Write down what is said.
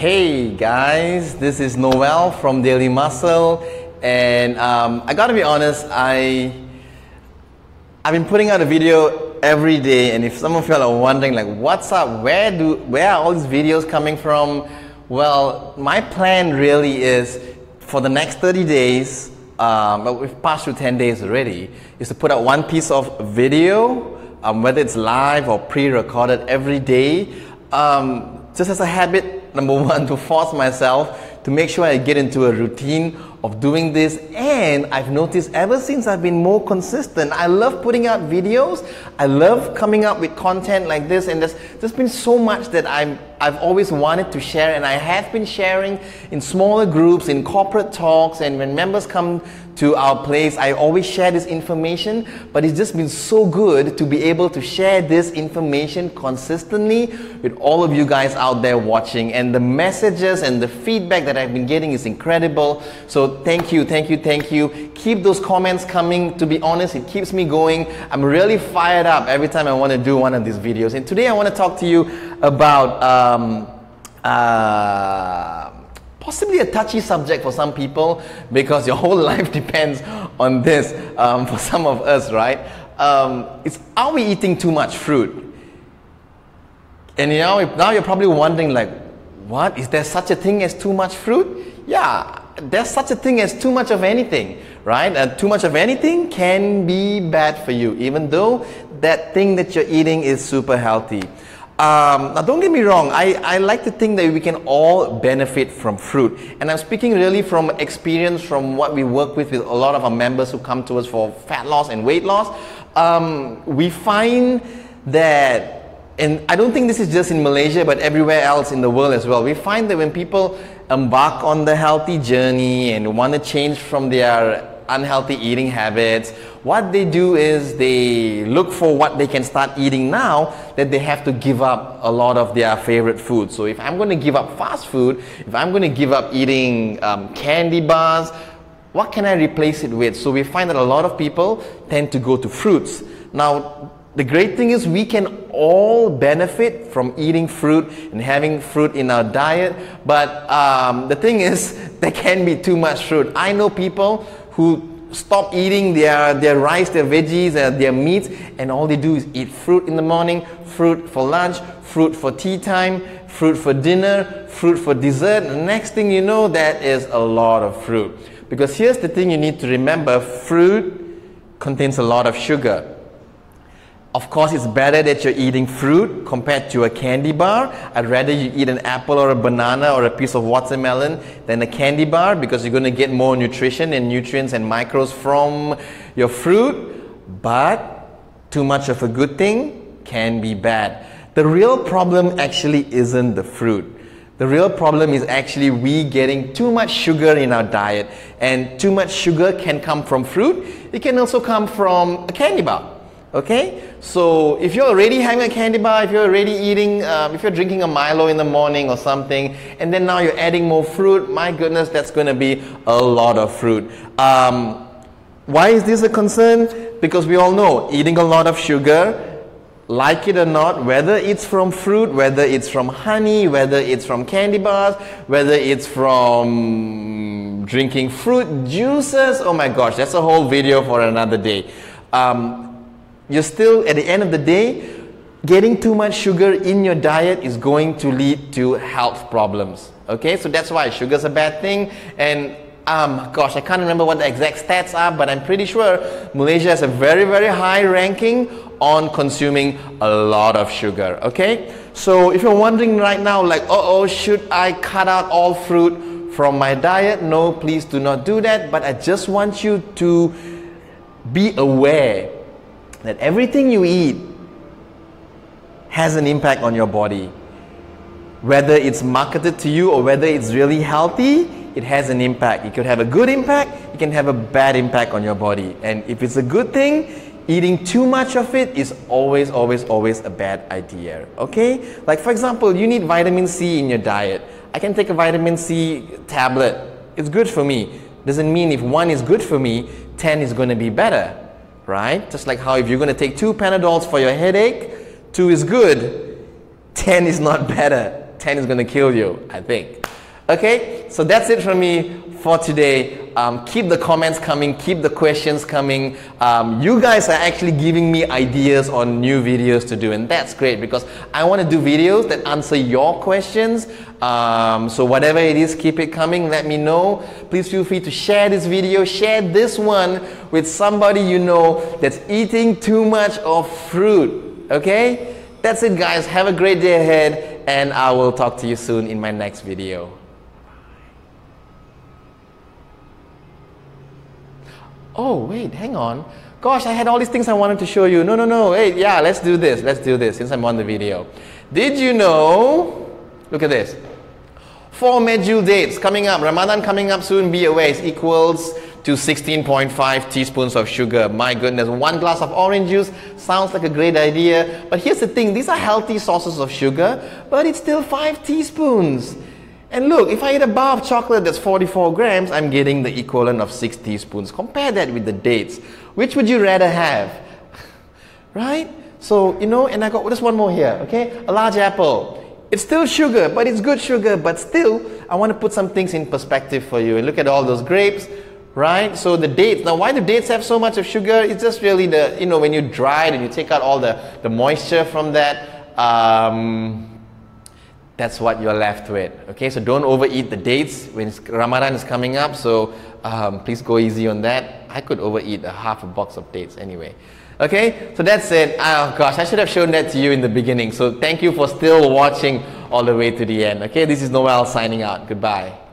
Hey guys, this is Noel from DailyMuscle, and I gotta be honest, I've been putting out a video every day, and if some of you are wondering like what's up, where are all these videos coming from? Well, my plan really is for the next 30 days, but we've passed through 10 days already, is to put out one piece of video, whether it's live or pre-recorded every day, just as a habit, number one, to force myself to make sure I get into a routine of doing this. And I've noticed ever since I've been more consistent, I love putting out videos, I love coming up with content like this, and there's been so much that I've always wanted to share, and I have been sharing in smaller groups, in corporate talks, and when members come to our place, I always share this information. But it's just been so good to be able to share this information consistently with all of you guys out there watching, and the messages and the feedback that I've been getting is incredible. So thank you. Keep those comments coming. To be honest, it keeps me going. I'm really fired up every time I want to do one of these videos. And today I want to talk to you about possibly a touchy subject for some people, because your whole life depends on this for some of us, right? It's, are we eating too much fruit? And now you're probably wondering like, what? Is there such a thing as too much fruit? Yeah, there's such a thing as too much of anything, right? And too much of anything can be bad for you, even though that thing that you're eating is super healthy. Now don't get me wrong, I like to think that we can all benefit from fruit, and I'm speaking really from experience, from what we work with a lot of our members who come to us for fat loss and weight loss. We find that, and I don't think this is just in Malaysia but everywhere else in the world as well, we find that when people embark on the healthy journey and want to change from their unhealthy eating habits, what they do is they look for what they can start eating now that they have to give up a lot of their favorite food. So if I'm going to give up fast food, if I'm going to give up eating candy bars, what can I replace it with? So we find that a lot of people tend to go to fruits. Now the great thing is we can all benefit from eating fruit and having fruit in our diet, but the thing is there can be too much fruit. I know people who stop eating their rice, their veggies, their meats, and all they do is eat fruit in the morning, fruit for lunch, fruit for tea time, fruit for dinner, fruit for dessert, and the next thing you know, that is a lot of fruit. Because here's the thing you need to remember, fruit contains a lot of sugar. Of course, it's better that you're eating fruit compared to a candy bar. I'd rather you eat an apple or a banana or a piece of watermelon than a candy bar, because you're going to get more nutrition and nutrients and micros from your fruit. But too much of a good thing can be bad. The real problem actually isn't the fruit. The real problem is actually we getting too much sugar in our diet. And too much sugar can come from fruit. It can also come from a candy bar. Okay, so if you're already having a candy bar, if you're already eating, if you're drinking a Milo in the morning or something, and then now you're adding more fruit, my goodness, that's going to be a lot of fruit. Why is this a concern? Because we all know eating a lot of sugar, like it or not, whether it's from fruit, whether it's from honey, whether it's from candy bars, whether it's from drinking fruit juices, oh my gosh, that's a whole video for another day. You're still, at the end of the day, getting too much sugar in your diet is going to lead to health problems. Okay, so that's why sugar's a bad thing. And gosh, I can't remember what the exact stats are, but I'm pretty sure Malaysia has a very, very high ranking on consuming a lot of sugar. Okay, so if you're wondering right now, like, uh-oh, should I cut out all fruit from my diet? No, please do not do that. But I just want you to be aware that everything you eat has an impact on your body. Whether it's marketed to you or whether it's really healthy, it has an impact. It could have a good impact, it can have a bad impact on your body. And if it's a good thing, eating too much of it is always a bad idea. Okay? Like for example, you need vitamin C in your diet. I can take a vitamin C tablet. It's good for me. Doesn't mean if one is good for me, 10 is going to be better. Right? Just like how if you're going to take 2 Panadols for your headache, 2 is good, 10 is not better. 10 is going to kill you, I think. Okay, so that's it from me for today. Keep the comments coming, keep the questions coming. You guys are actually giving me ideas on new videos to do, and that's great because I want to do videos that answer your questions. So whatever it is, keep it coming, let me know. Please feel free to share this video, share this one with somebody you know that's eating too much of fruit. Okay, that's it guys, have a great day ahead, and I will talk to you soon in my next video. Oh wait, hang on. Gosh, I had all these things I wanted to show you. No, hey, yeah, let's do this since I'm on the video. Did you know, look at this, 4 medjool dates coming up, Ramadan coming up soon, be aware, is equals to 16.5 teaspoons of sugar. My goodness, 1 glass of orange juice sounds like a great idea, but here's the thing, these are healthy sources of sugar, but it's still 5 teaspoons. And look, if I eat a bar of chocolate that's 44 grams, I'm getting the equivalent of 6 teaspoons. Compare that with the dates. Which would you rather have? Right? So, you know, and I got just one more here, okay? A large apple. It's still sugar, but it's good sugar, but still, I want to put some things in perspective for you. And look at all those grapes, right? So the dates. Now, why do dates have so much of sugar? It's just really the, you know, when you dry it and you take out all the moisture from that, that's what you're left with. Okay, so don't overeat the dates when Ramadan is coming up. So please go easy on that. I could overeat half a box of dates anyway. Okay, so that's it. Oh gosh, I should have shown that to you in the beginning. So thank you for still watching all the way to the end. Okay, this is Noel signing out. Goodbye.